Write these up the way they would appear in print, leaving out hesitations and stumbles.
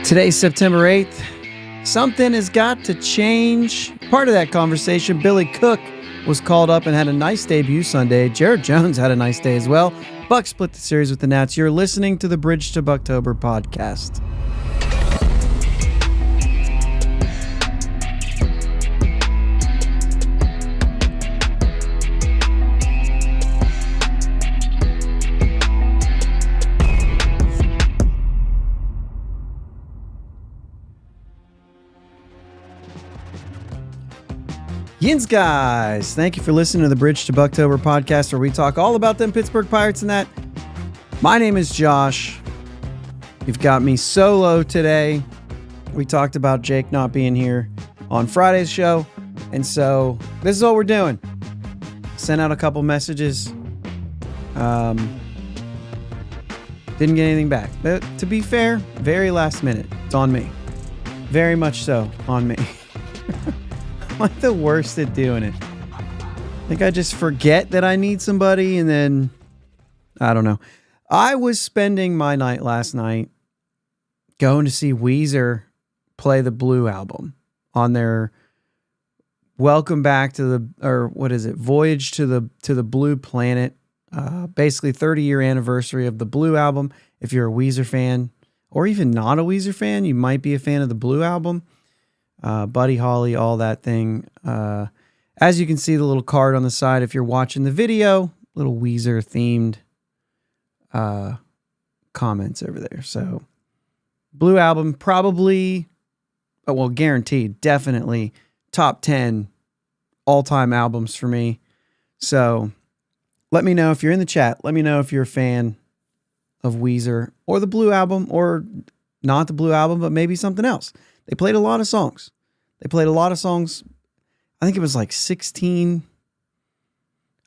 Today's September 8th. Something has got to change. Part of that conversation, Billy Cook was called up and had a nice debut Sunday. Jared Jones had a nice day as well. Bucks split the series with the Nats. You're listening to the Bridge to Buctober podcast. Yins guys, thank you for listening to the Bridge to Buctober podcast, where we talk all about them Pittsburgh Pirates and that. My name is Josh. You've got me solo today. We talked about Jake not being here on Friday's show, and so this is what we're doing. Sent out a couple messages. Didn't get anything back. But to be fair, very last minute. It's on me. Very much so on me. I'm like the worst at doing it. I think I just forget that I need somebody, and then I don't know. I was spending my night last night going to see Weezer play the Blue album on their Welcome Back to the, or what is it, Voyage to the Blue Planet. Basically 30-year anniversary of the Blue album. If you're a Weezer fan, or even not a Weezer fan, you might be a fan of the Blue album. Buddy Holly, all that thing. As you can see, the little card on the side, if you're watching the video, little Weezer themed comments over there. So Blue album, probably, well, guaranteed, definitely top 10 all-time albums for me. So let me know if you're in the chat. Let me know if you're a fan of Weezer or the Blue album, or not the Blue album, but maybe something else. They played a lot of songs. I think it was like 16.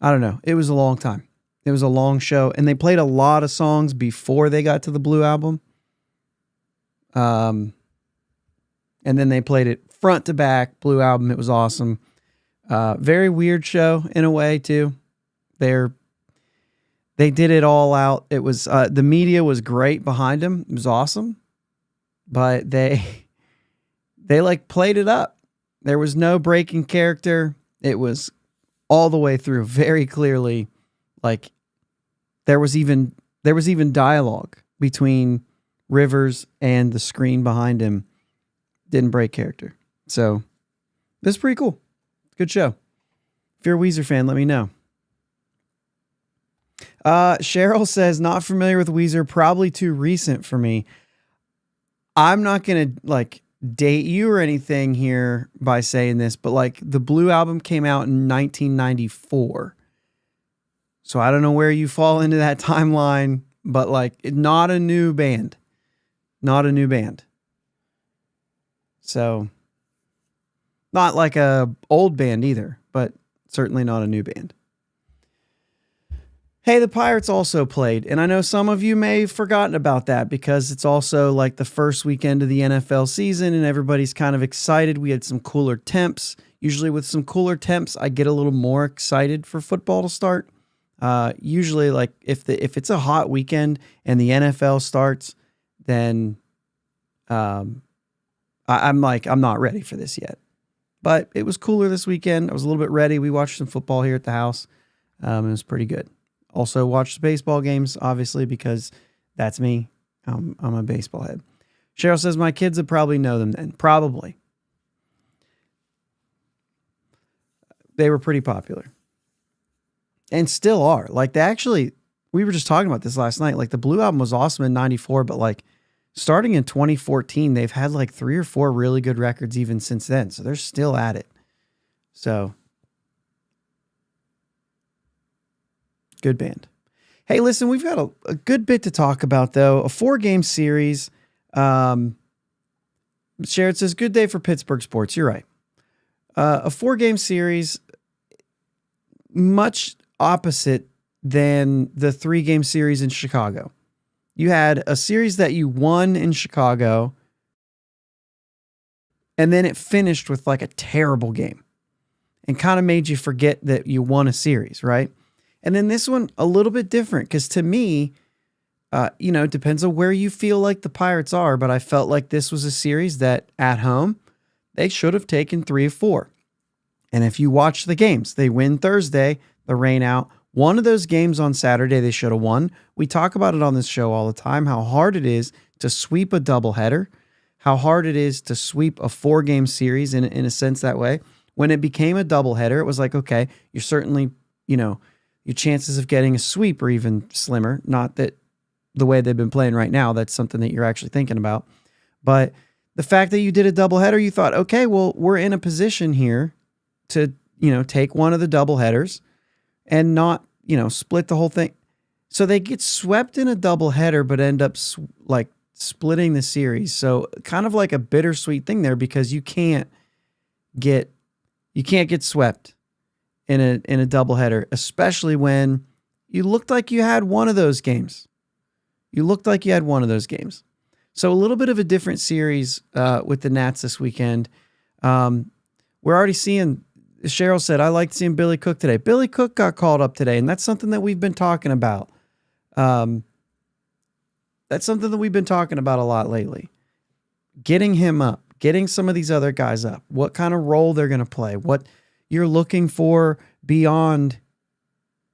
I don't know. It was a long time. It was a long show. And they played a lot of songs before they got to the Blue album. And then they played it front to back, Blue album. It was awesome. Very weird show in a way too. They did it all out. It was, the media was great behind them. It was awesome. But they like played it up. There was no breaking character. It was all the way through very clearly. Like there was even dialogue between Rivers and the screen behind him. Didn't break character. So this is pretty cool. Good show. If you're a Weezer fan, let me know. Cheryl says, not familiar with Weezer, probably too recent for me. I'm not going to date you or anything here by saying this, but the Blue album came out in 1994. So I don't know where you fall into that timeline, but not a new band. Not a new band. So not like a old band either, but certainly not a new band. Hey, the Pirates also played, and I know some of you may have forgotten about that because it's also the first weekend of the NFL season and everybody's kind of excited. We had some cooler temps. Usually with some cooler temps, I get a little more excited for football to start. Usually if it's a hot weekend and the NFL starts, then I'm not ready for this yet. But it was cooler this weekend. I was a little bit ready. We watched some football here at the house. It was pretty good. Also watch the baseball games, obviously, because that's me. I'm a baseball head. Cheryl says my kids would probably know them then. Probably. They were pretty popular. And still are. We were just talking about this last night. The Blue album was awesome in 94, but starting in 2014, they've had 3 or 4 really good records even since then. So they're still at it. So good band. Hey, listen, we've got a good bit to talk about, though. A 4-game series. Sharon says, good day for Pittsburgh sports. You're right. A 4-game series, much opposite than the 3-game series in Chicago. You had a series that you won in Chicago, and then it finished with a terrible game and kind of made you forget that you won a series, right? And then this one, a little bit different, because to me, It depends on where you feel like the Pirates are, but I felt like this was a series that at home, they should have taken 3 of 4. And if you watch the games, they win Thursday, the rain out. One of those games on Saturday, they should have won. We talk about it on this show all the time, how hard it is to sweep a doubleheader, how hard it is to sweep a 4-game series in a sense that way. When it became a doubleheader, it was like, okay, you're certainly, your chances of getting a sweep are even slimmer. Not that the way they've been playing right now, that's something that you're actually thinking about. But the fact that you did a doubleheader, you thought, okay, well, we're in a position here to, take one of the doubleheaders and not, split the whole thing. So they get swept in a doubleheader, but end up splitting the series. So kind of like a bittersweet thing there, because you can't get swept in a doubleheader, especially when you looked like you had one of those games. So a little bit of a different series with the Nats this weekend. We're already seeing, Cheryl said, I liked seeing Billy Cook today. Billy Cook got called up today, and that's something that we've been talking about. That's something that we've been talking about a lot lately. Getting him up, getting some of these other guys up, what kind of role they're going to play, what you're looking for beyond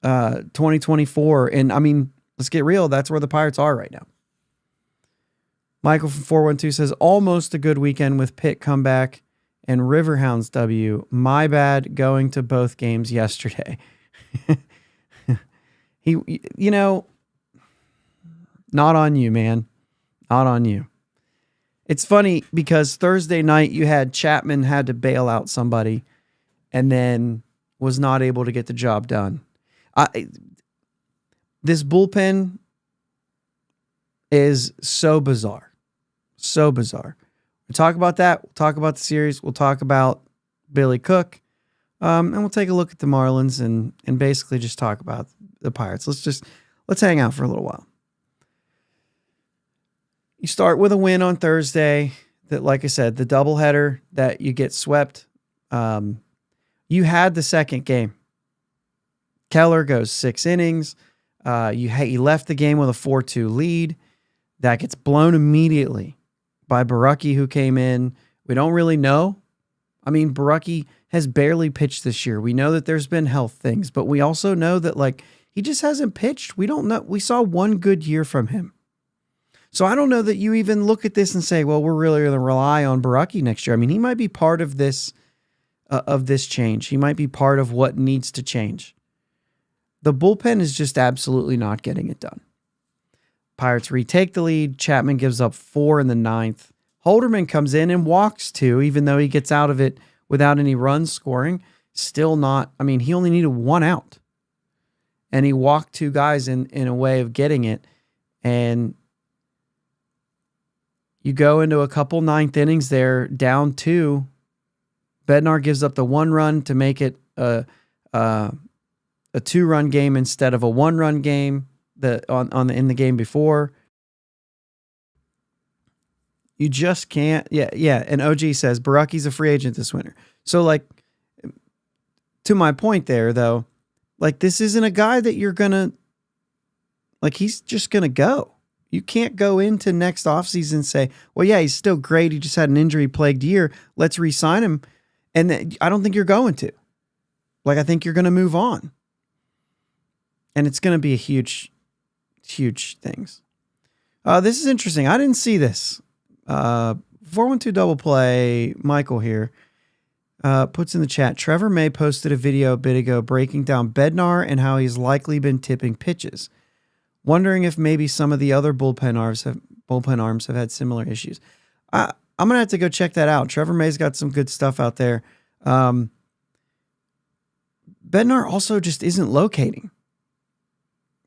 2024. And I mean, let's get real. That's where the Pirates are right now. Michael from 412 says, almost a good weekend with Pitt comeback and Riverhounds W. My bad going to both games yesterday. Not on you, man. Not on you. It's funny because Thursday night you had Chapman had to bail out somebody and then was not able to get the job done. This bullpen is so bizarre. So bizarre. We'll talk about that. We'll talk about the series. We'll talk about Billy Cook. And we'll take a look at the Marlins and basically just talk about the Pirates. Let's hang out for a little while. You start with a win on Thursday that, like I said, the doubleheader that you get swept. You had the second game. Keller goes 6 innings. You left the game with a 4-2 lead. That gets blown immediately by Borucki, who came in. We don't really know. I mean, Borucki has barely pitched this year. We know that there's been health things, but we also know that he just hasn't pitched. We don't know. We saw one good year from him. So I don't know that you even look at this and say, well, we're really going to rely on Borucki next year. I mean, he might be part of this change. He might be part of what needs to change. The bullpen is just absolutely not getting it done. Pirates retake the lead. Chapman gives up 4 in the 9th. Holderman comes in and walks 2, even though he gets out of it without any runs scoring. Still not, I mean, he only needed 1 out. And he walked 2 guys in a way of getting it. And you go into a couple 9th innings there, down 2. Bednar gives up the 1 run to make it a 2-run game instead of a 1-run game in the game before. You just can't. Yeah. And OG says Borucki's a free agent this winter. So to my point there though, this isn't a guy that you're gonna he's just gonna go. You can't go into next offseason and say, well, yeah, he's still great. He just had an injury-plagued year. Let's re-sign him. And I don't think you're going to. I think you're going to move on. And it's going to be a huge, huge things. This is interesting. I didn't see this. 412 Double Play, Michael here, puts in the chat, Trevor May posted a video a bit ago breaking down Bednar and how he's likely been tipping pitches. Wondering if maybe some of the other bullpen arms have had similar issues. I'm going to have to go check that out. Trevor May's got some good stuff out there. Bednar also just isn't locating.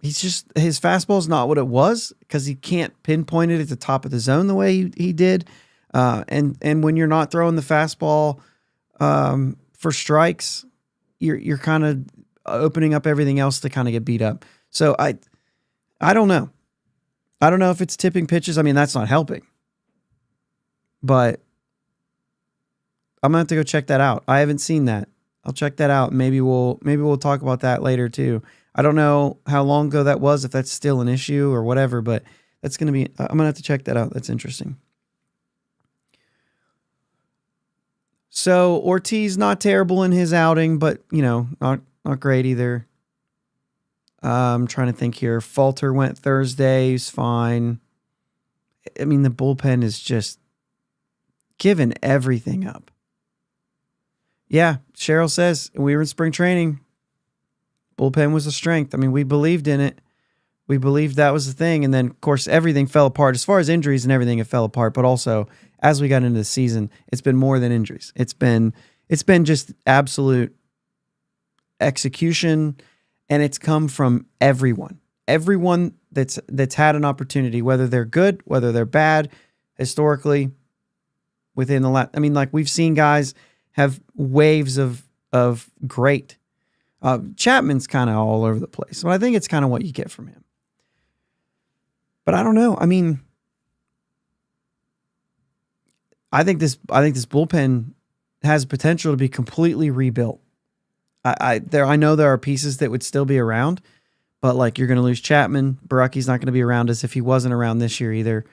His fastball's not what it was because he can't pinpoint it at the top of the zone the way he did. And when you're not throwing the fastball for strikes, you're kind of opening up everything else to kind of get beat up. So I don't know. I don't know if it's tipping pitches. I mean, that's not helping. But I'm going to have to go check that out. I haven't seen that. I'll check that out. Maybe we'll talk about that later too. I don't know how long ago that was, if that's still an issue or whatever, but that's going to be, I'm going to have to check that out. That's interesting. So Ortiz, not terrible in his outing, but not great either. I'm trying to think here. Falter went Thursday. He's fine. I mean, the bullpen is just giving everything up. Yeah, Cheryl says we were in spring training. Bullpen was a strength. I mean, we believed in it. We believed that was the thing. And then, of course, everything fell apart. As far as injuries and everything, it fell apart. But also, as we got into the season, it's been more than injuries. It's been just absolute execution, and it's come from everyone. Everyone that's had an opportunity, whether they're good, whether they're bad, historically, within the last. I mean, like, we've seen guys have waves of great. Chapman's kind of all over the place, but I think it's kind of what you get from him. But I don't know. I mean, I think this bullpen has potential to be completely rebuilt. I know there are pieces that would still be around, but like, you're going to lose Chapman. Baracki's not going to be around as if he wasn't around this year either.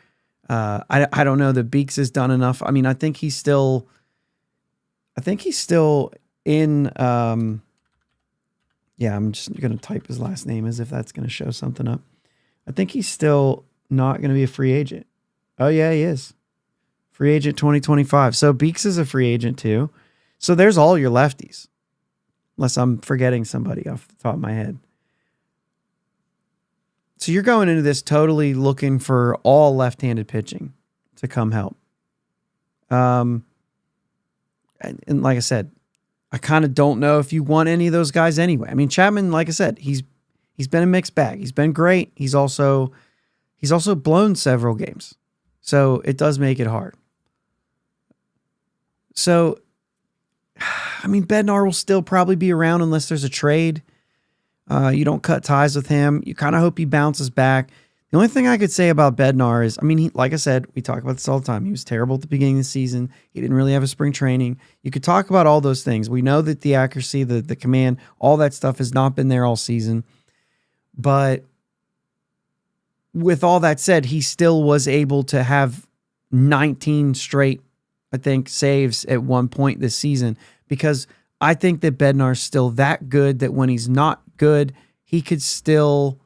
I don't know that Beeks has done enough. I mean, I think he's still in. Yeah, I'm just going to type his last name as if that's going to show something up. I think he's still not going to be a free agent. Oh, yeah, he is. Free agent 2025. So Beeks is a free agent too. So there's all your lefties. Unless I'm forgetting somebody off the top of my head. So you're going into this totally looking for all left-handed pitching to come help. And like I said, I kind of don't know if you want any of those guys anyway. I mean, Chapman, like I said, he's been a mixed bag. He's been great. He's also blown several games. So it does make it hard. So, I mean, Bednar will still probably be around unless there's a trade. You don't cut ties with him. You kind of hope he bounces back. The only thing I could say about Bednar is, I mean, like I said, we talk about this all the time. He was terrible at the beginning of the season. He didn't really have a spring training. You could talk about all those things. We know that the accuracy, the command, all that stuff has not been there all season. But with all that said, he still was able to have 19 straight, I think, saves at one point this season, because I think that Bednar's still that good that when he's not good, he could still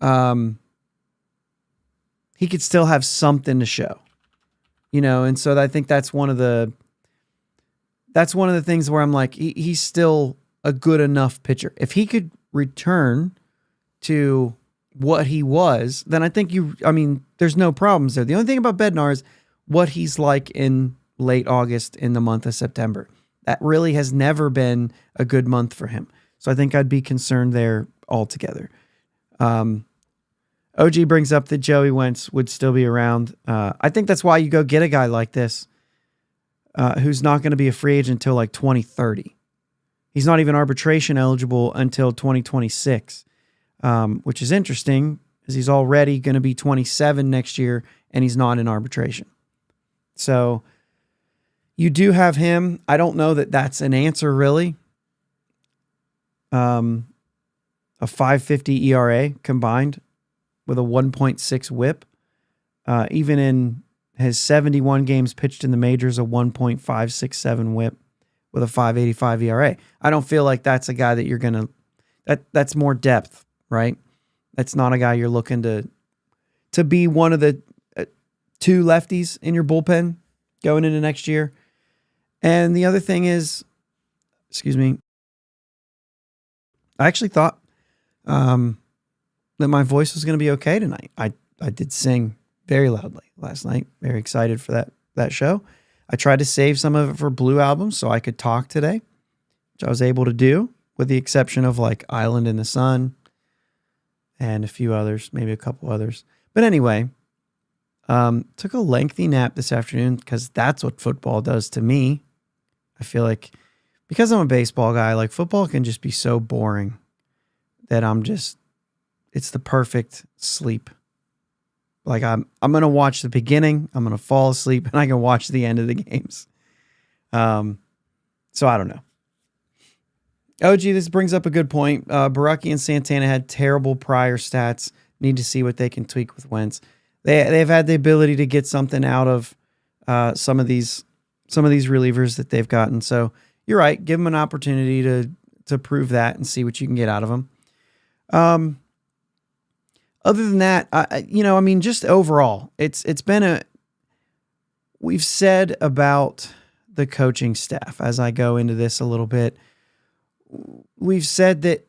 have something to show, and so I think that's one of the things where I'm like, he's still a good enough pitcher. If he could return to what he was, then I think there's no problems there. The only thing about Bednar is what he's like in late August, in the month of September. That really has never been a good month for him. So I think I'd be concerned there altogether. OG brings up that Joey Wentz would still be around. I think that's why you go get a guy like this who's not going to be a free agent until like 2030. He's not even arbitration eligible until 2026, which is interesting because he's already going to be 27 next year and he's not in arbitration. So you do have him. I don't know that that's an answer really. A 5.50 ERA combined with a 1.6 whip. Even in his 71 games pitched in the majors, a 1.567 whip with a 5.85 ERA. I don't feel like that's a guy that you're going to... That's more depth, right? That's not a guy you're looking to be one of the two lefties in your bullpen going into next year. And the other thing is... Excuse me. I actually thought... that my voice was going to be okay tonight. I did sing very loudly last night. Very excited for that show. I tried to save some of it for Blue Album so I could talk today, which I was able to do, with the exception of like Island in the Sun and a few others, maybe a couple others. But anyway, took a lengthy nap this afternoon because that's what football does to me. I feel like because I'm a baseball guy, like football can just be so boring that it's the perfect sleep. Like I'm going to watch the beginning, I'm going to fall asleep, and I can watch the end of the games. So I don't know. OG, this brings up a good point. Baraki and Santana had terrible prior stats. Need to see what they can tweak with Wentz. They've had the ability to get something out of some of these relievers that they've gotten. So you're right. Give them an opportunity to prove that and see what you can get out of them. Other than that, just overall, it's been we've said about the coaching staff as I go into this a little bit. We've said that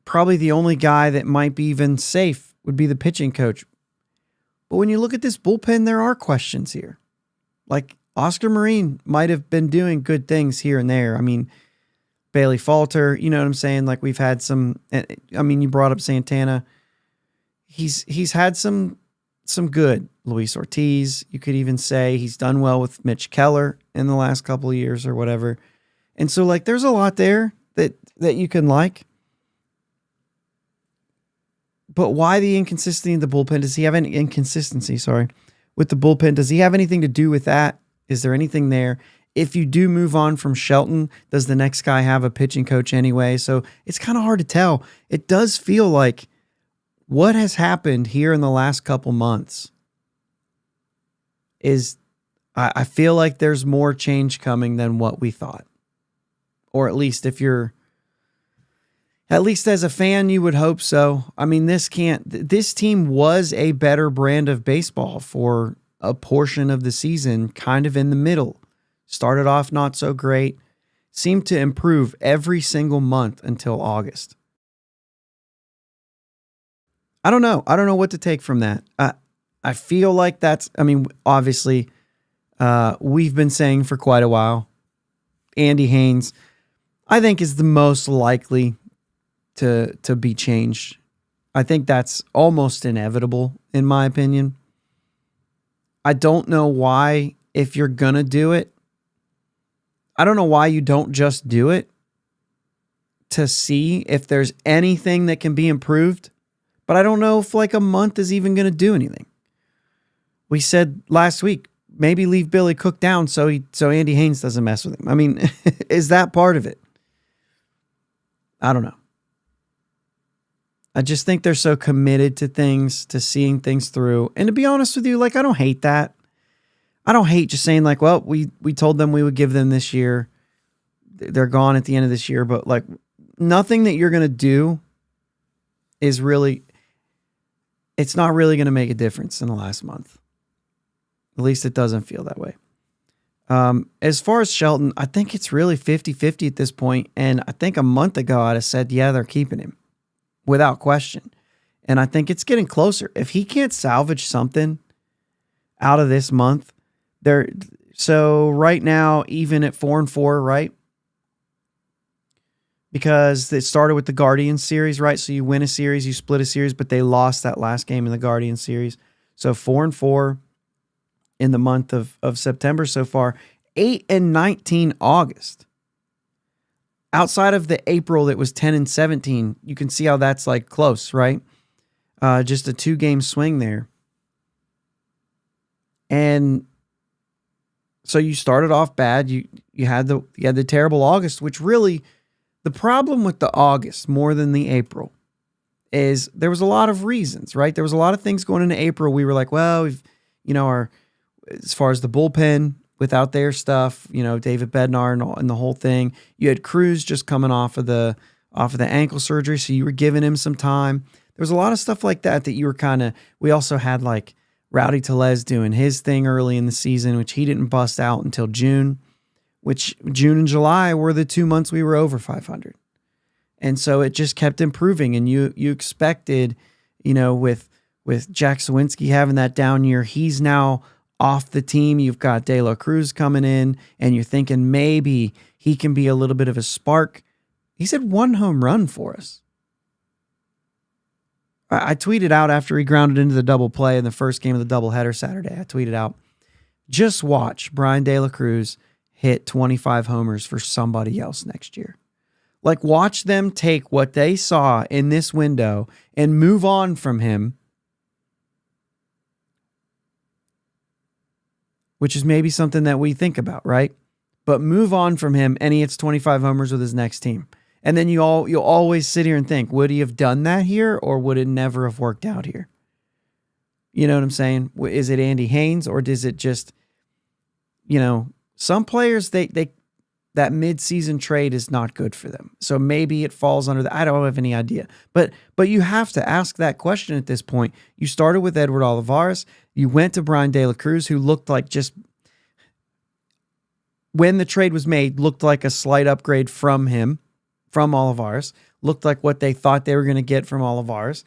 probably the only guy that might be even safe would be the pitching coach. But when you look at this bullpen, there are questions here. Like Oscar Marine might have been doing good things here and there. I mean, Bailey Falter, you know what I'm saying? Like we've had some, you brought up Santana. He's had some good. Luis Ortiz, you could even say he's done well with Mitch Keller in the last couple of years or whatever. And so like there's a lot there that you can like. But why the inconsistency in the bullpen? Does he have any inconsistency, with the bullpen? Does he have anything to do with that? Is there anything there? If you do move on from Shelton, does the next guy have a pitching coach anyway? So it's kind of hard to tell. It does feel like what has happened here in the last couple months is I feel like there's more change coming than what we thought. Or at least as a fan, you would hope so. I mean, this team was a better brand of baseball for a portion of the season, kind of in the middle. Started off not so great, seemed to improve every single month until August. I don't know. I don't know what to take from that. I feel like obviously, we've been saying for quite a while, Andy Haynes, I think, is the most likely to be changed. I think that's almost inevitable, in my opinion. I don't know why, if you're going to do it, I don't know why you don't just do it to see if there's anything that can be improved. But I don't know if like a month is even going to do anything. We said last week, maybe leave Billy Cook down so Andy Haynes doesn't mess with him. I mean, is that part of it? I don't know. I just think they're so committed to things, to seeing things through. And to be honest with you, like, I don't hate that. I don't hate just saying like, well, we told them we would give them this year. They're gone at the end of this year. But like nothing that you're going to do is really, it's not really going to make a difference in the last month. At least it doesn't feel that way. As far as Shelton, I think it's really 50-50 at this point. And I think a month ago I'd have said, yeah, they're keeping him without question. And I think it's getting closer. If he can't salvage something out of this month, so right now, even at 4-4, right? Because it started with the Guardians series, right? So you win a series, you split a series, but they lost that last game in the Guardians series. So 4-4 in the month of September so far, 8-19 August. Outside of the April that was 10-17, you can see how that's like close, right? Just a 2-game swing there. And so you started off bad. You had the terrible August, which really, the problem with the August more than the April is there was a lot of reasons, right? There was a lot of things going into April. We were like, well, as far as the bullpen without their stuff, David Bednar and the whole thing. You had Cruz just coming off of the ankle surgery, so you were giving him some time. There was a lot of stuff like that you were we also had like Rowdy Tellez doing his thing early in the season, which he didn't bust out until June, which June and July were the 2 months we were over 500. And so it just kept improving. And you expected, with Jack Sawinski having that down year, he's now off the team. You've got De La Cruz coming in, and you're thinking maybe he can be a little bit of a spark. He's had 1 home run for us. I tweeted out after he grounded into the double play in the first game of the doubleheader Saturday. I tweeted out, just watch Brian De La Cruz hit 25 homers for somebody else next year. Like, watch them take what they saw in this window and move on from him, which is maybe something that we think about, right? but move on from him and he hits 25 homers with his next team. And then you'll always sit here and think, would he have done that here or would it never have worked out here? You know what I'm saying? Is it Andy Haynes or does it just, some players, that mid-season trade is not good for them. So maybe it falls under that. I don't have any idea. But you have to ask that question at this point. You started with Edward Olivares. You went to Brian De La Cruz, who looked like just, when the trade was made, looked like a slight upgrade from him, from Olivares. Looked like what they thought they were going to get from Olivares.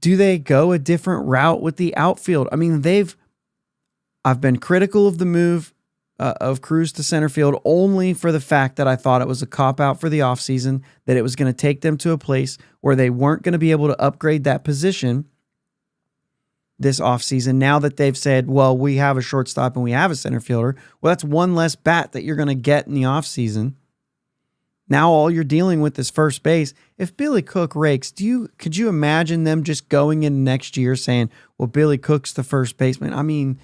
Do they go a different route with the outfield? I mean, I've been critical of the move of Cruz to center field only for the fact that I thought it was a cop-out for the offseason, that it was going to take them to a place where they weren't going to be able to upgrade that position this offseason. Now that they've said, well, we have a shortstop and we have a center fielder, well, that's one less bat that you're going to get in the offseason. Now all you're dealing with is first base. If Billy Cook rakes, could you imagine them just going in next year saying, well, Billy Cook's the first baseman? I mean,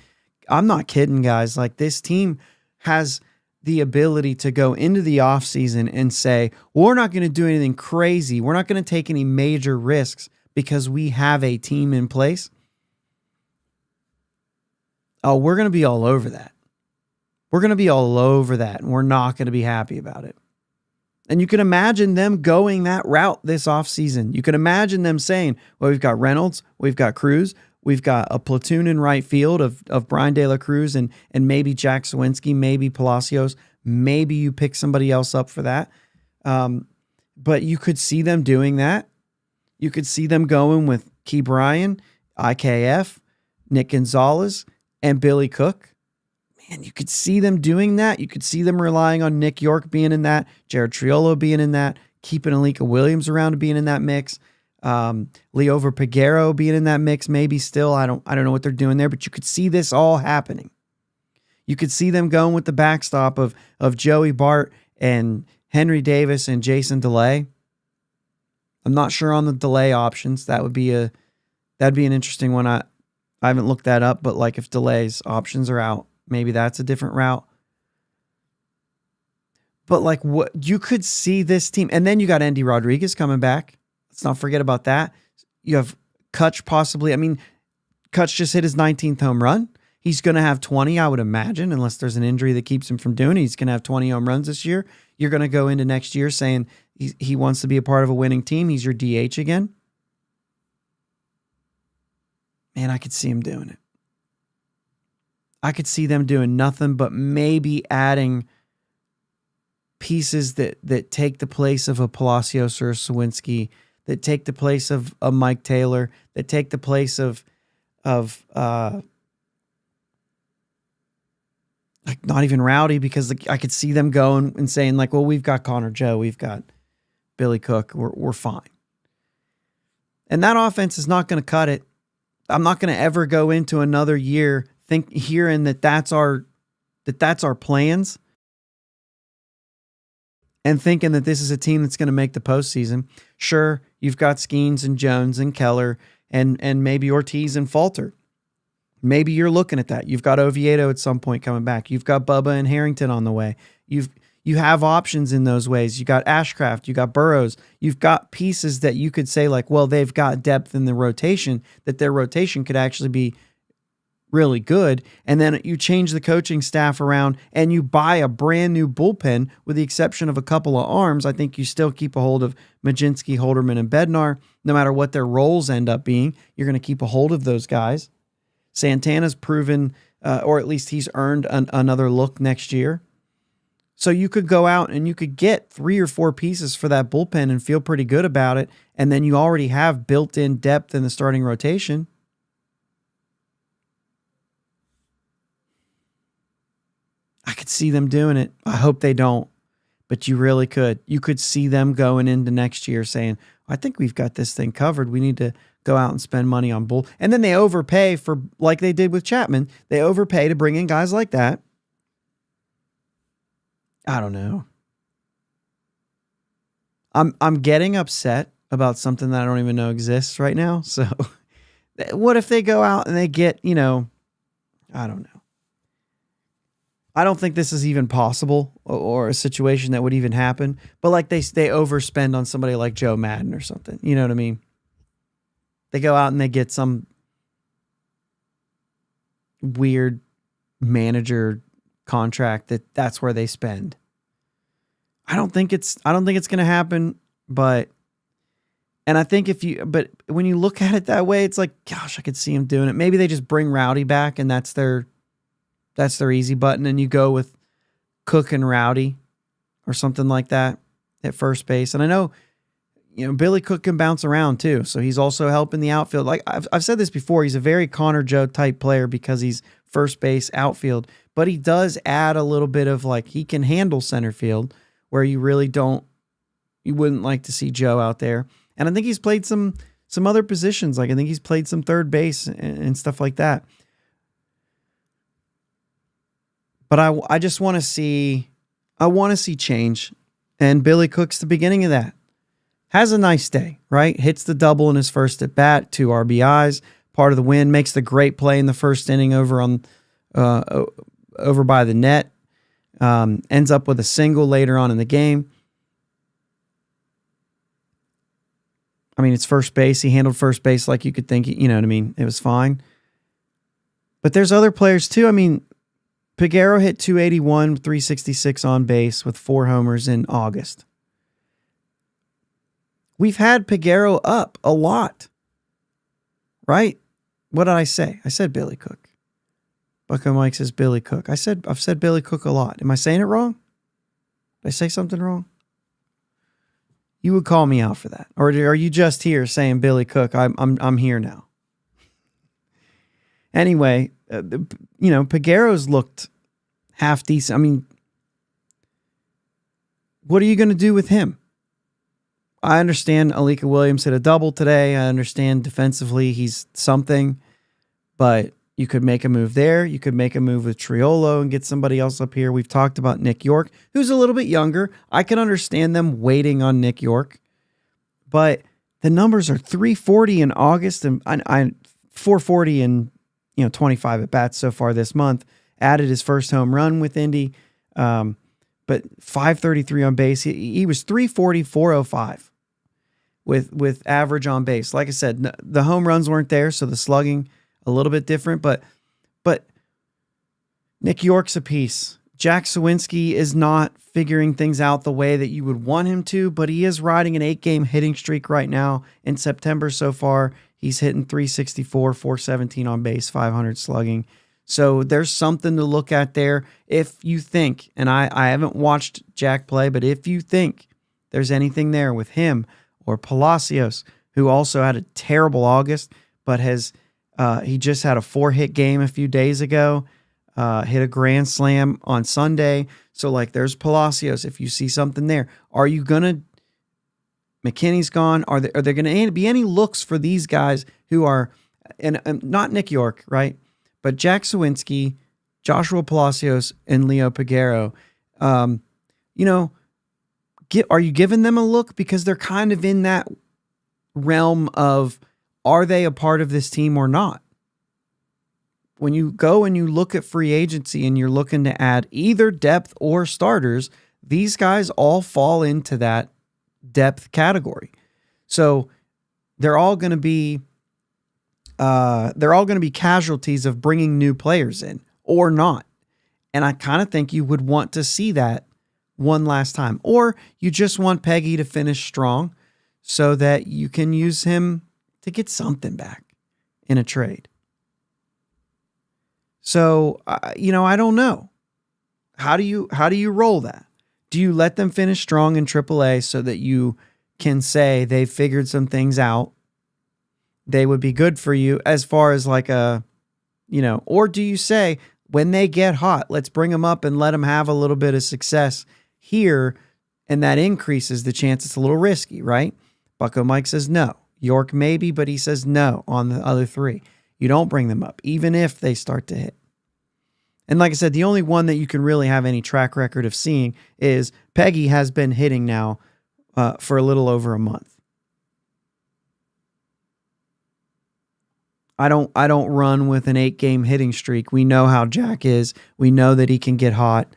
I'm not kidding, guys. Like, this team has the ability to go into the offseason and say, well, we're not going to do anything crazy. We're not going to take any major risks because we have a team in place. Oh, we're going to be all over that. We're going to be all over that, and we're not going to be happy about it. And you can imagine them going that route this offseason. You can imagine them saying, well, we've got Reynolds, we've got Cruz, we've got a platoon in right field of Brian De La Cruz and maybe Jack Sawinski, maybe Palacios. Maybe you pick somebody else up for that. But you could see them doing that. You could see them going with Key Bryan, IKF, Nick Gonzalez, and Billy Cook. Man, you could see them doing that. You could see them relying on Nick York being in that, Jared Triolo being in that, keeping Alika Williams around and being in that mix. Leover Peguero being in that mix, maybe still. I don't know what they're doing there, but you could see this all happening. You could see them going with the backstop of Joey Bart and Henry Davis and Jason DeLay. I'm not sure on the DeLay options. That'd be an interesting one. I haven't looked that up, but like if DeLay's options are out, maybe that's a different route. But like what you could see this team, and then you got Andy Rodriguez coming back. Let's not forget about that. You have Kutch possibly. I mean, Kutch just hit his 19th home run. He's going to have 20, I would imagine, unless there's an injury that keeps him from doing it. He's going to have 20 home runs this year. You're going to go into next year saying he wants to be a part of a winning team. He's your DH again. Man, I could see him doing it. I could see them doing nothing but maybe adding pieces that take the place of a Palacios or a Sawinski, that take the place of a Mike Taylor, that take the place of like not even Rowdy, because I could see them going and saying like, well, we've got Connor Joe, we've got Billy Cook, we're fine. And that offense is not going to cut it. I'm not going to ever go into another year hearing that's our plans and thinking that this is a team that's going to make the postseason. Sure, you've got Skeens and Jones and Keller and maybe Ortiz and Falter. Maybe you're looking at that. You've got Oviedo at some point coming back. You've got Bubba and Harrington on the way. You have options in those ways. You got Ashcraft, you got Burrows. You've got pieces that you could say like, well, they've got depth in the rotation, that their rotation could actually be really good. And then you change the coaching staff around and you buy a brand new bullpen with the exception of a couple of arms. I think you still keep a hold of Majinski, Holderman, and Bednar. No matter what their roles end up being, you're going to keep a hold of those guys. Santana's proven, or at least he's earned another look next year. So you could go out and you could get 3 or 4 pieces for that bullpen and feel pretty good about it. And then you already have built-in depth in the starting rotation. I could see them doing it. I hope they don't, but you really could. You could see them going into next year saying, I think we've got this thing covered. We need to go out and spend money on bull. And then they overpay for, like they did with Chapman, they overpay to bring in guys like that. I don't know. I'm getting upset about something that I don't even know exists right now. So what if they go out and they get, I don't know. I don't think this is even possible or a situation that would even happen. But like they overspend on somebody like Joe Madden or something. You know what I mean? They go out and they get some weird manager contract that's where they spend. I don't think it's going to happen, but I think but when you look at it that way, it's like, gosh, I could see him doing it. Maybe they just bring Rowdy back and that's their easy button, and you go with Cook and Rowdy or something like that at first base. And I know, Billy Cook can bounce around too, so he's also helping the outfield. Like I've said this before, he's a very Connor Joe type player because he's first base, outfield, but he does add a little bit of like he can handle center field where you wouldn't like to see Joe out there. And I think he's played some other positions. Like I think he's played some third base and stuff like that. But I just want to see change. And Billy Cook's the beginning of that. Has a nice day, right? Hits the double in his first at bat, 2 RBIs, part of the win, makes the great play in the first inning over by the net. Ends up with a single later on in the game. I mean, it's first base. He handled first base like you could think, you know what I mean? It was fine. But there's other players too. I mean, Peguero hit 281, 366 on base with 4 homers in August. We've had Peguero up a lot, right? What did I say? I said Billy Cook. Bucko Mike says Billy Cook. I've said Billy Cook a lot. Am I saying it wrong? Did I say something wrong? You would call me out for that, or are you just here saying Billy Cook? I'm here now. Anyway, Peguero's looked half decent. I mean, what are you going to do with him? I understand Alika Williams hit a double today. I understand defensively he's something, but you could make a move there. You could make a move with Triolo and get somebody else up here. We've talked about Nick York, who's a little bit younger. I can understand them waiting on Nick York, but the numbers are 340 in August and 440 in 25 at bats so far this month. Added his first home run with Indy, but 533 on base. He was 340, 405 with average on base. Like I said, the home runs weren't there, so the slugging a little bit different. But Nick York's a piece. Jack Sawinski is not figuring things out the way that you would want him to, but he is riding an 8-game hitting streak right now. In September so far, he's hitting 364, 417 on base, 500 slugging. So there's something to look at there if you think, and I haven't watched Jack play, but if you think there's anything there with him or Palacios, who also had a terrible August, but he just had a 4-hit game a few days ago, hit a grand slam on Sunday. So like there's Palacios. If you see something there, are you going to, McKinney's gone. Are there going to be any looks for these guys who are, and not Nick York, right? But Jack Sawinski, Joshua Palacios, and Leo Peguero, are you giving them a look? Because they're kind of in that realm of, are they a part of this team or not? When you go and you look at free agency and you're looking to add either depth or starters, these guys all fall into that depth category. So they're all going to be casualties of bringing new players in or not. And I kind of think you would want to see that one last time, or you just want Peggy to finish strong so that you can use him to get something back in a trade. So, I don't know. How do you roll that? Do you let them finish strong in AAA so that you can say they've figured some things out? They would be good for you as far as like or do you say when they get hot, let's bring them up and let them have a little bit of success here, and that increases the chance. It's a little risky, right? Bucko Mike says no. York maybe, but he says no on the other 3. You don't bring them up, even if they start to hit. And like I said, the only one that you can really have any track record of seeing is Peggy has been hitting now for a little over a month. I don't run with an 8-game hitting streak. We know how Jack is. We know that he can get hot.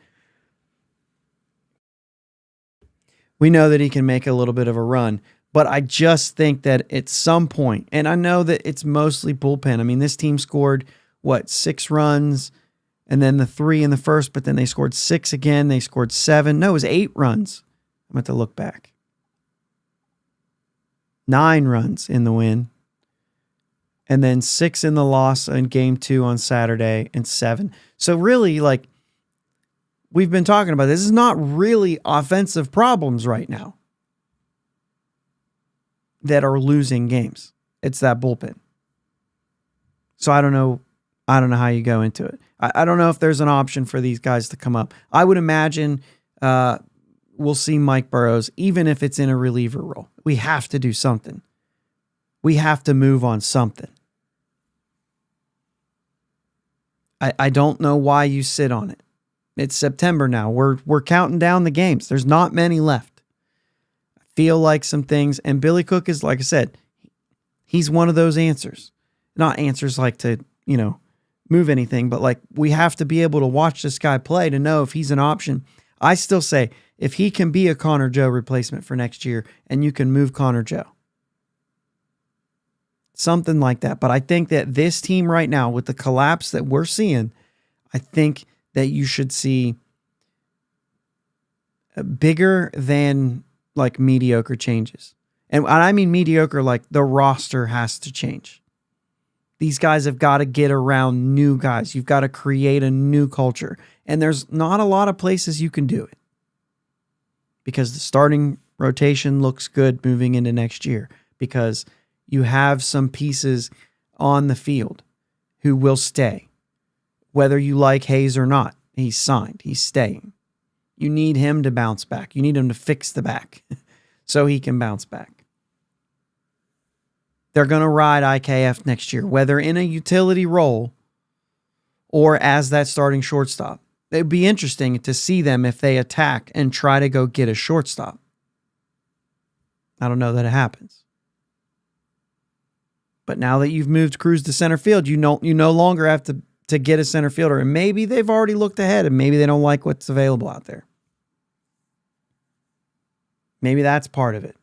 We know that he can make a little bit of a run. But I just think that at some point, and I know that it's mostly bullpen. I mean, this team scored, 6 runs, and then the 3 in the first, but then they scored 6 again. They scored 7. No, it was 8 runs. I'm going to look back. 9 runs in the win. And then 6 in the loss in game 2 on Saturday and 7. So really, we've been talking about, this is not really offensive problems right now that are losing games. It's that bullpen. So I don't know how you go into it. I don't know if there's an option for these guys to come up. I would imagine we'll see Mike Burrows, even if it's in a reliever role. We have to do something. We have to move on something. I don't know why you sit on it. It's September now. We're counting down the games. There's not many left. I feel like some things, and Billy Cook is, like I said, he's one of those answers. Not answers like to, move anything, but we have to be able to watch this guy play to know if he's an option. I still say if he can be a Connor Joe replacement for next year and you can move Connor Joe. Something like that. But I think that this team right now, with the collapse that we're seeing, I think that you should see bigger than mediocre changes. And I mean mediocre, the roster has to change. These guys have got to get around new guys. You've got to create a new culture. And there's not a lot of places you can do it. Because the starting rotation looks good moving into next year. Because you have some pieces on the field who will stay. Whether you like Hayes or not, he's signed. He's staying. You need him to bounce back. You need him to fix the back so he can bounce back. They're going to ride IKF next year, whether in a utility role or as that starting shortstop. It'd be interesting to see them if they attack and try to go get a shortstop. I don't know that it happens. But now that you've moved Cruz to center field, you no longer have to get a center fielder. And maybe they've already looked ahead and maybe they don't like what's available out there. Maybe that's part of it.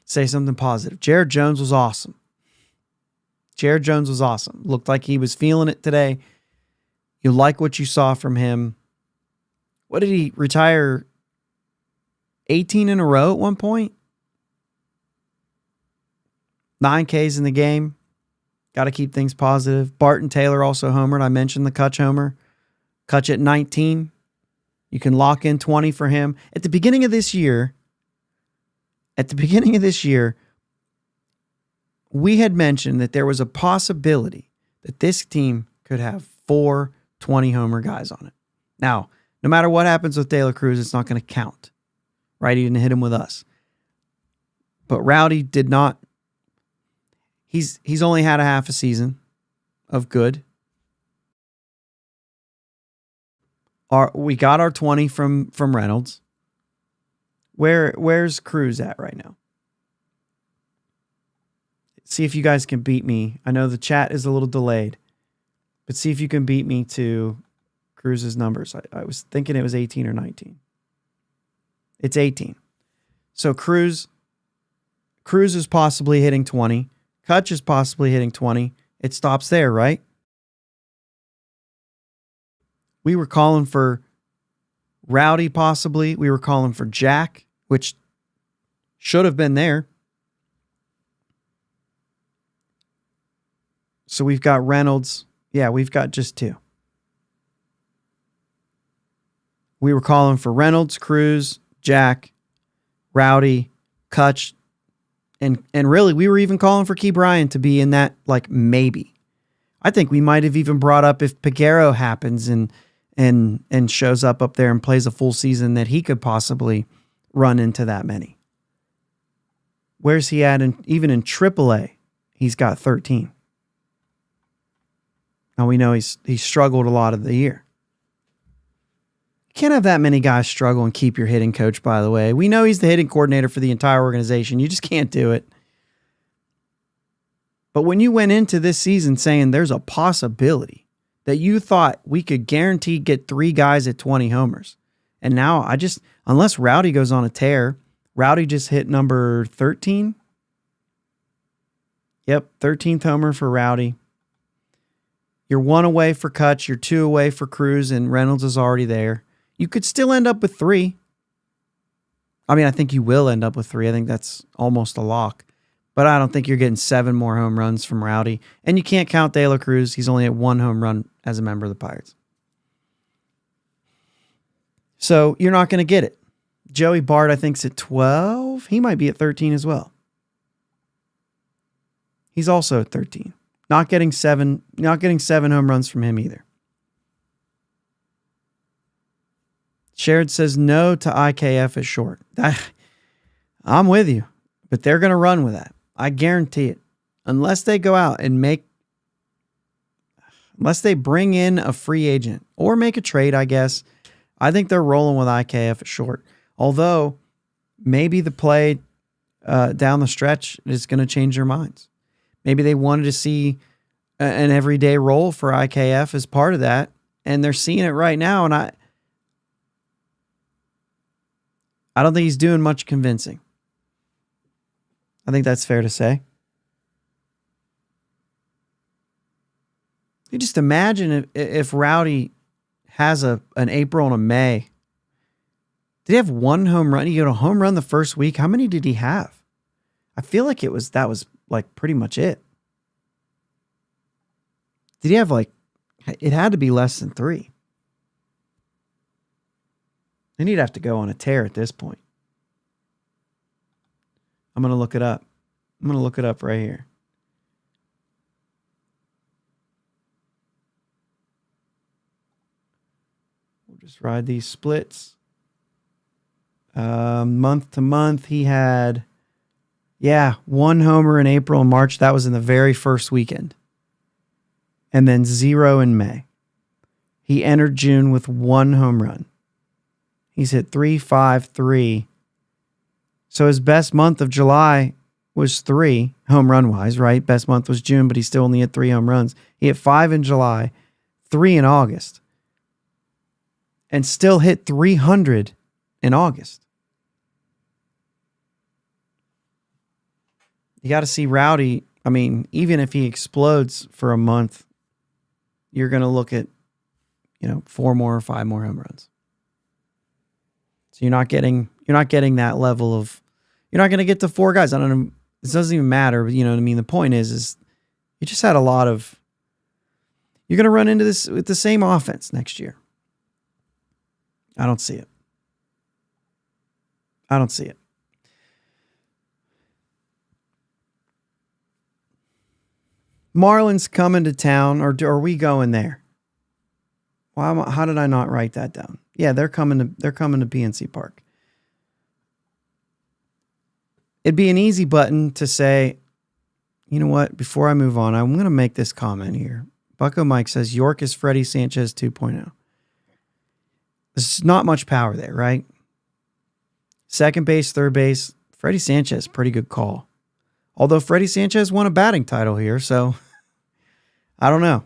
Say something positive. Jared Jones was awesome. Looked like he was feeling it today. You like what you saw from him. What did he retire? 18 in a row at one point? 9 Ks in the game. Got to keep things positive. Barton Taylor also homered. I mentioned the Kutch homer. Kutch at 19. You can lock in 20 for him. At the beginning of this year, we had mentioned that there was a possibility that this team could have 4 20-homer guys on it. Now, no matter what happens with De La Cruz, it's not going to count. Right? He didn't hit him with us. But Rowdy did not. He's only had a half a season of good. We got our 20 from Reynolds. Where's Cruz at right now? See if you guys can beat me. I know the chat is a little delayed, but see if you can beat me to Cruz's numbers. I was thinking it was 18 or 19. It's 18. So Cruz is possibly hitting 20. Kutch is possibly hitting 20. It stops there, right? We were calling for Rowdy possibly. We were calling for Jack, which should have been there. So we've got Reynolds. Yeah, we've got just 2. We were calling for Reynolds, Cruz, Jack, Rowdy, Kutch, and really we were even calling for Key Bryan to be in that maybe. I think we might have even brought up if Peguero happens and shows up there and plays a full season that he could possibly run into that many. Where's he at? Even in AAA, he's got 13. Now we know he's struggled a lot of the year. You can't have that many guys struggle and keep your hitting coach, by the way. We know he's the hitting coordinator for the entire organization. You just can't do it. But when you went into this season saying there's a possibility that you thought we could guaranteed get 3 guys at 20 homers, and now unless Rowdy goes on a tear, Rowdy just hit number 13. Yep, 13th homer for Rowdy. You're 1 away for Kutch, you're 2 away for Cruz, and Reynolds is already there. You could still end up with 3. I mean, I think you will end up with 3. I think that's almost a lock. But I don't think you're getting 7 more home runs from Rowdy. And you can't count De La Cruz. He's only at 1 home run as a member of the Pirates. So you're not going to get it. Joey Bart, I think, is at 12. He might be at 13 as well. He's also at 13. Not getting 7 home runs from him either. Sherrod says no to IKF as short. I'm with you, but they're going to run with that. I guarantee it. Unless they go out and unless they bring in a free agent or make a trade, I guess, I think they're rolling with IKF at short. Although maybe the play down the stretch is going to change their minds. Maybe they wanted to see an everyday role for IKF as part of that, and they're seeing it right now, and I don't think he's doing much convincing. I think that's fair to say. You just imagine if Rowdy has an April and a May. Did he have 1 home run? He got a home run the first week. How many did he have? I feel like that was like pretty much it. Did he have it had to be less than 3. Then he'd have to go on a tear at this point. I'm going to look it up. I'm going to look it up right here. We'll just ride these splits. Month to month, he had, 1 homer in April and March. That was in the very first weekend. And then 0 in May. He entered June with 1 home run. He's hit 3.53. So his best month of July was 3, home run wise, right? Best month was June, but he still only hit 3 home runs. He hit 5 in July, 3 in August, and still hit 300 in August. You got to see Rowdy. I mean, even if he explodes for a month, you're going to look at, 4 more or 5 more home runs. So you're not getting that level of, you're not going to get to 4 guys. I don't know. It doesn't even matter. But you know what I mean? The point is you just had a lot of, you're going to run into this with the same offense next year. I don't see it. Marlins coming to town, or are we going there? How did I not write that down? Yeah, they're coming to PNC Park. It'd be an easy button to say, you know what? Before I move on, I'm going to make this comment here. Bucko Mike says York is Freddie Sanchez 2.0. There's not much power there, right? Second base, third base, Freddie Sanchez, pretty good call. Although Freddie Sanchez won a batting title here, so I don't know.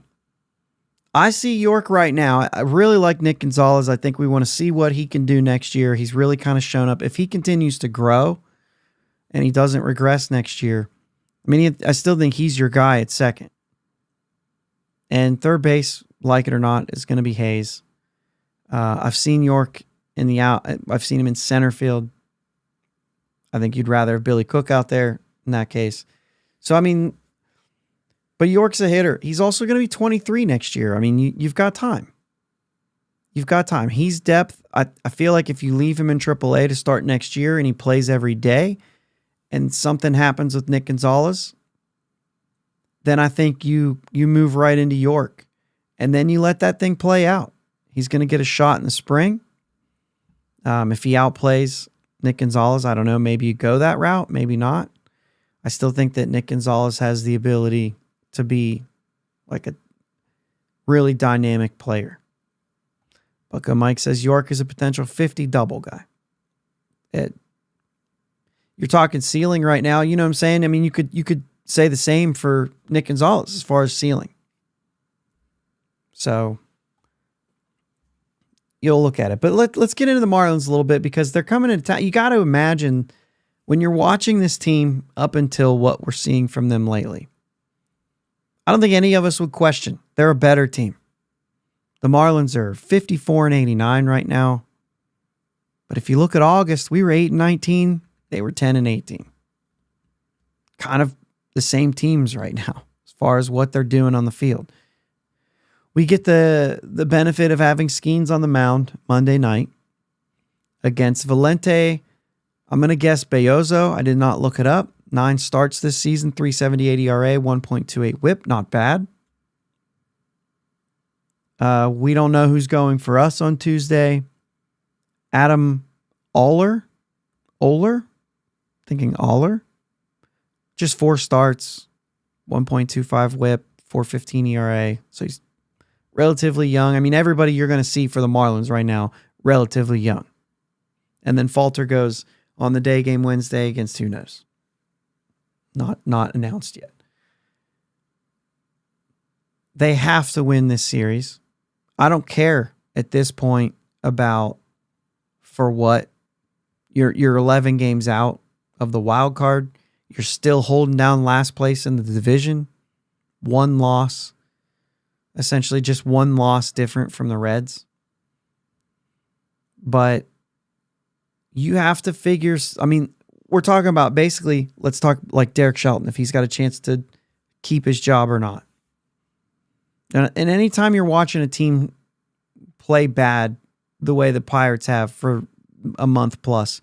I see York right now. I really like Nick Gonzalez. I think we want to see what he can do next year. He's really kind of shown up. If he continues to grow and he doesn't regress next year, I still think he's your guy at second. And third base, like it or not, is going to be Hayes. I've seen York in the out. I've seen him in center field. I think you'd rather have Billy Cook out there in that case. So, but York's a hitter. He's also going to be 23 next year. You've got time. He's depth. I feel like if you leave him in AAA to start next year and he plays every day and something happens with Nick Gonzalez, then I think you move right into York and then you let that thing play out. He's going to get a shot in the spring. If he outplays Nick Gonzalez, I don't know, maybe you go that route, maybe not. I still think that Nick Gonzalez has the ability to be like a really dynamic player. Bucko Mike says York is a potential 50 double guy. You're talking ceiling right now. You know what I'm saying? You could say the same for Nick Gonzalez as far as ceiling. So you'll look at it. But let's get into the Marlins a little bit because they're coming into town. You got to imagine when you're watching this team up until what we're seeing from them lately, I don't think any of us would question they're a better team. The Marlins are 54-89 right now. But if you look at August, we were 8-19. They were 10-18. Kind of the same teams right now as far as what they're doing on the field. We get the benefit of having Skeens on the mound Monday night against Valente. I'm going to guess Belloso. I did not look it up. 9 starts this season, 3.78 ERA, 1.28 whip. Not bad. We don't know who's going for us on Tuesday. Adam Oller? Thinking Oller? Just 4 starts, 1.25 whip, 4.15 ERA. So he's relatively young. I mean, everybody you're going to see for the Marlins right now, relatively young. And then Falter goes on the day game Wednesday against who knows. Not announced yet. They have to win this series. I don't care at this point about for what. You're 11 games out of the wild card. You're still holding down last place in the division. 1 loss. Essentially just 1 loss different from the Reds. But you have to figure, I mean, we're talking about basically, let's talk like Derek Shelton, if he's got a chance to keep his job or not. And anytime you're watching a team play bad the way the Pirates have for a month plus,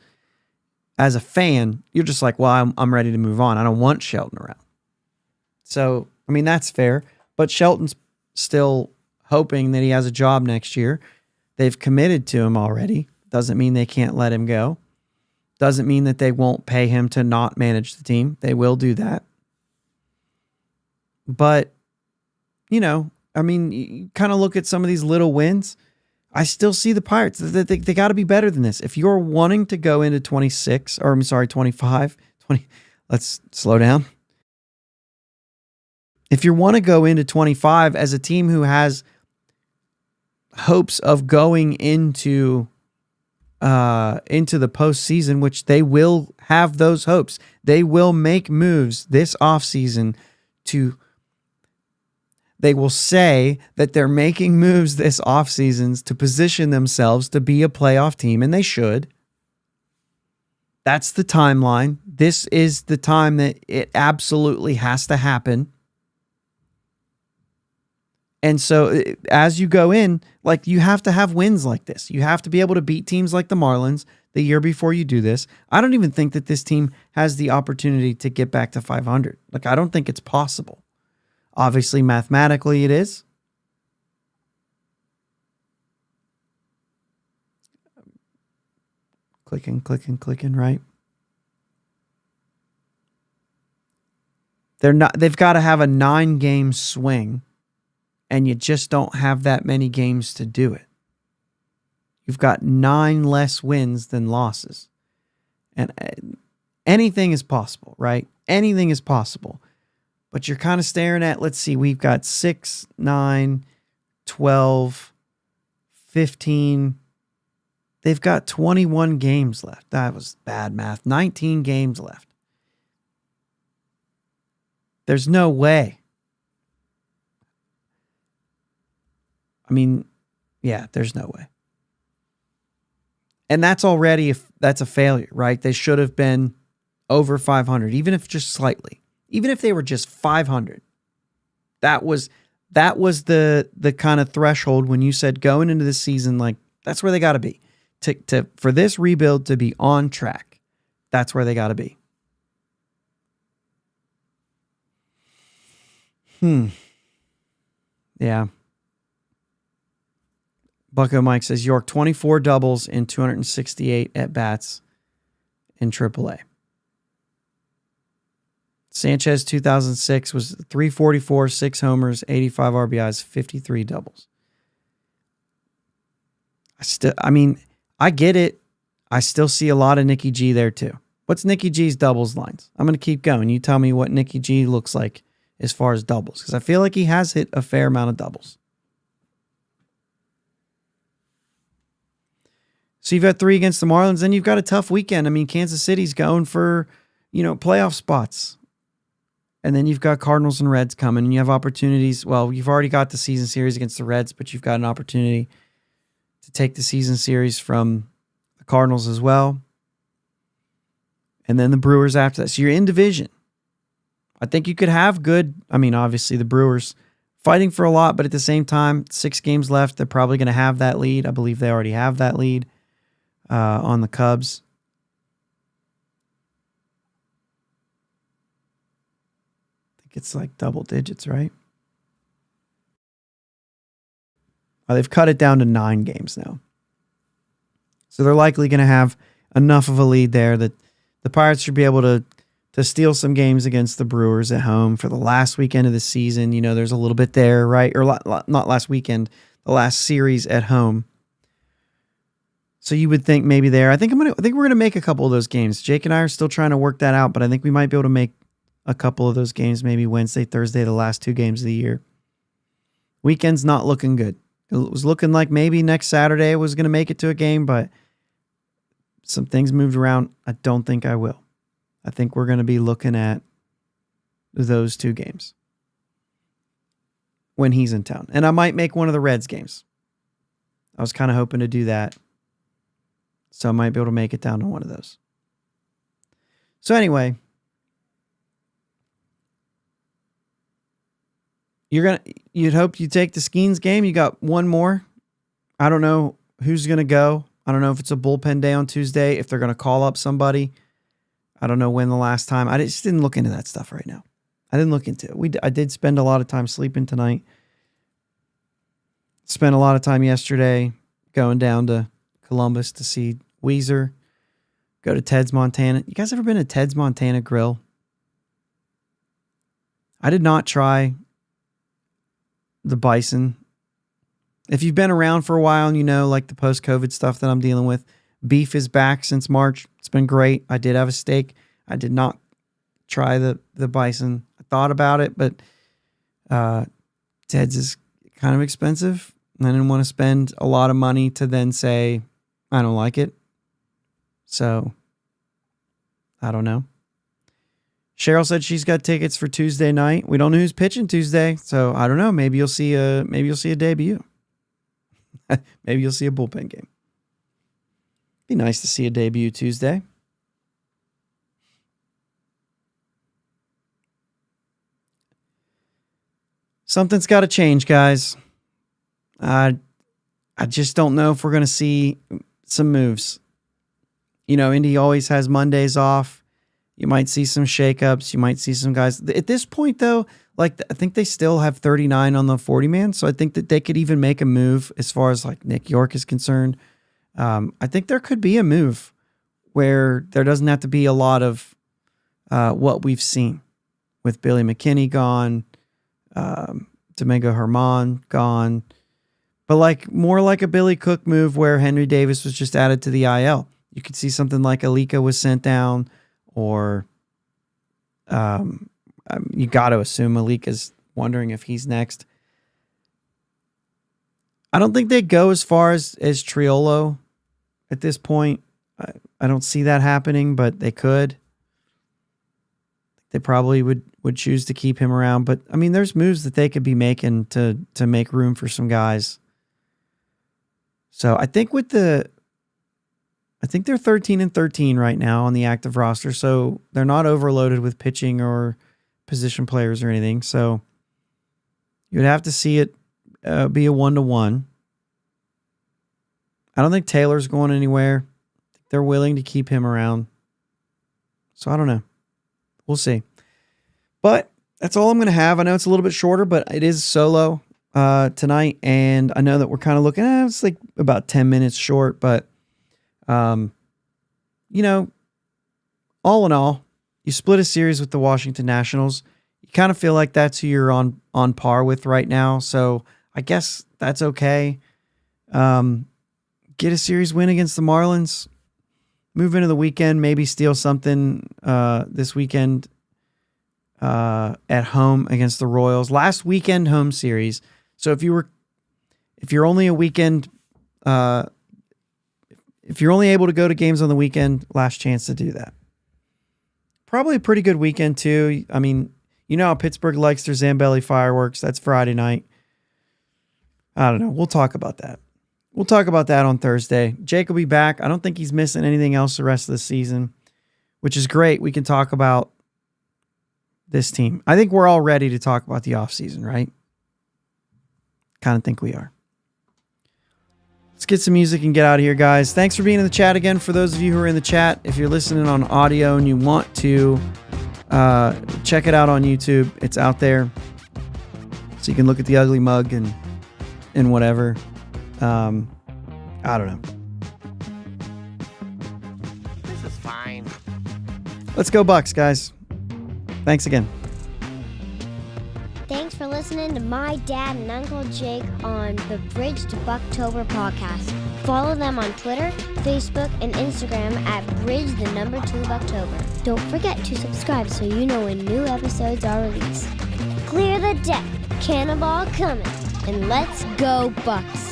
as a fan, you're just like, well, I'm ready to move on. I don't want Shelton around. So, I mean, that's fair. But Shelton's still hoping that he has a job next year. They've committed to him already. Doesn't mean they can't let him go. Doesn't mean that they won't pay him to not manage the team. They will do that. But, you know, I mean, you kind of look at some of these little wins. I still see the Pirates. They got to be better than this. If you're wanting to go into 25, let's slow down. If you want to go into 25 as a team who has hopes of going into the postseason, which they will have those hopes. They will make moves this offseason they will say that they're making moves this offseason to position themselves to be a playoff team, and they should. That's the timeline. This is the time that it absolutely has to happen. And so as you go in, like, you have to have wins like this. You have to be able to beat teams like the Marlins the year before you do this. I don't even think that this team has the opportunity to get back to 500. Like, I don't think it's possible. Obviously, mathematically it is. Clicking, right? They've got to have a 9-game swing, and you just don't have that many games to do it. You've got 9 less wins than losses. And anything is possible, right? Anything is possible. But you're kind of staring at, let's see, we've got 6, 9, 12, 15. They've got 21 games left. That was bad math. 19 games left. There's no way. I mean, yeah, there's no way. And that's already, that's a failure, right? They should have been over 500, even if just slightly. Even if they were just 500, that was the kind of threshold when you said going into the season, like, that's where they got to be for this rebuild to be on track. That's where they got to be. Yeah. Bucko Mike says York 24 doubles in 268 at bats in AAA. Sanchez 2006 was 344, 6 homers, 85 RBIs, 53 doubles. I get it. I still see a lot of Nicky G there too. What's Nikki G's doubles lines? I'm going to keep going. You tell me what Nikki G looks like as far as doubles, because I feel like he has hit a fair amount of doubles. So you've got 3 against the Marlins, then you've got a tough weekend. I mean, Kansas City's going for, playoff spots. And then you've got Cardinals and Reds coming, and you have opportunities. Well, you've already got the season series against the Reds, but you've got an opportunity to take the season series from the Cardinals as well. And then the Brewers after that. So you're in division. I think you could have good, obviously the Brewers fighting for a lot, but at the same time, 6 games left. They're probably going to have that lead. I believe they already have that lead on the Cubs. I think it's like double digits, right? They've cut it down to 9 games now. So they're likely going to have enough of a lead there that the Pirates should be able to steal some games against the Brewers at home for the last weekend of the season. There's a little bit there, right? Or not last weekend, the last series at home. So you would think maybe there. I think we're going to make a couple of those games. Jake and I are still trying to work that out, but I think we might be able to make a couple of those games, maybe Wednesday, Thursday, the last 2 games of the year. Weekend's not looking good. It was looking like maybe next Saturday I was going to make it to a game, but some things moved around. I don't think I will. I think we're going to be looking at those 2 games when he's in town. And I might make one of the Reds games. I was kind of hoping to do that. So I might be able to make it down to one of those. So anyway, you'd hope you take the Skeens game. You got one more. I don't know who's going to go. I don't know if it's a bullpen day on Tuesday, if they're going to call up somebody. I don't know when the last time. I just didn't look into that stuff right now. I didn't look into it. I did spend a lot of time sleeping tonight. Spent a lot of time yesterday going down to Columbus to see Weezer. Go to Ted's Montana. You guys ever been to Ted's Montana Grill? I did not try the bison. If you've been around for a while and you know like the post-COVID stuff that I'm dealing with, beef is back since March. It's been great. I did have a steak. I did not try the bison. I thought about it, but Ted's is kind of expensive. I didn't want to spend a lot of money to then say, I don't like it. So, I don't know. Cheryl said she's got tickets for Tuesday night. We don't know who's pitching Tuesday, so I don't know. Maybe you'll see a debut. Maybe you'll see a bullpen game. Be nice to see a debut Tuesday. Something's got to change, guys. I just don't know if we're going to see some moves. Indy always has Mondays off. You might see some shakeups. You might see some guys. At this point, though, I think they still have 39 on the 40-man, so I think that they could even make a move as far as Nick York is concerned. I think there could be a move where there doesn't have to be a lot of what we've seen with Billy McKinney gone, Domingo Germán gone, but more like a Billy Cook move where Henry Davis was just added to the IL. You could see something like Alika was sent down, or you got to assume Alika's wondering if he's next. I don't think they go as far as Triolo at this point. I don't see that happening, but they could. They probably would choose to keep him around. But, there's moves that they could be making to make room for some guys. So I think they're 13-13 right now on the active roster. So they're not overloaded with pitching or position players or anything. So you'd have to see it be a 1-1. I don't think Taylor's going anywhere. They're willing to keep him around. So I don't know. We'll see. But that's all I'm going to have. I know it's a little bit shorter, but it is solo tonight. And I know that we're kind of looking at it's about 10 minutes short. But, all in all, you split a series with the Washington Nationals. You kind of feel like that's who you're on par with right now. So I guess that's okay. Get a series win against the Marlins. move into the weekend, maybe steal something this weekend at home against the Royals. Last weekend home series. So if you're only a weekend, if you're only able to go to games on the weekend, last chance to do that. Probably a pretty good weekend too. I mean, you know how Pittsburgh likes their Zambelli fireworks. That's Friday night. I don't know. We'll talk about that. We'll talk about that on Thursday. Jake will be back. I don't think he's missing anything else the rest of the season, which is great. We can talk about this team. I think we're all ready to talk about the offseason, right? Kind of think we are. Let's get some music and get out of here, guys. Thanks for being in the chat again. For those of you who are in the chat, if you're listening on audio and you want to check it out on YouTube, it's out there. So you can look at the ugly mug and whatever. I don't know. This is fine. Let's go Bucks, guys. Thanks again. Thanks for listening to my dad and Uncle Jake on the Bridge to Buctober podcast. Follow them on Twitter, Facebook, and Instagram at Bridge2Buctober. Don't forget to subscribe so you know when new episodes are released. Clear the deck, cannonball coming, and let's go Bucks.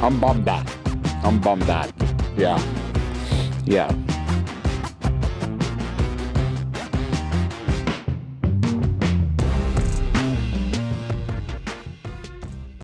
I'm bummed out. Yeah.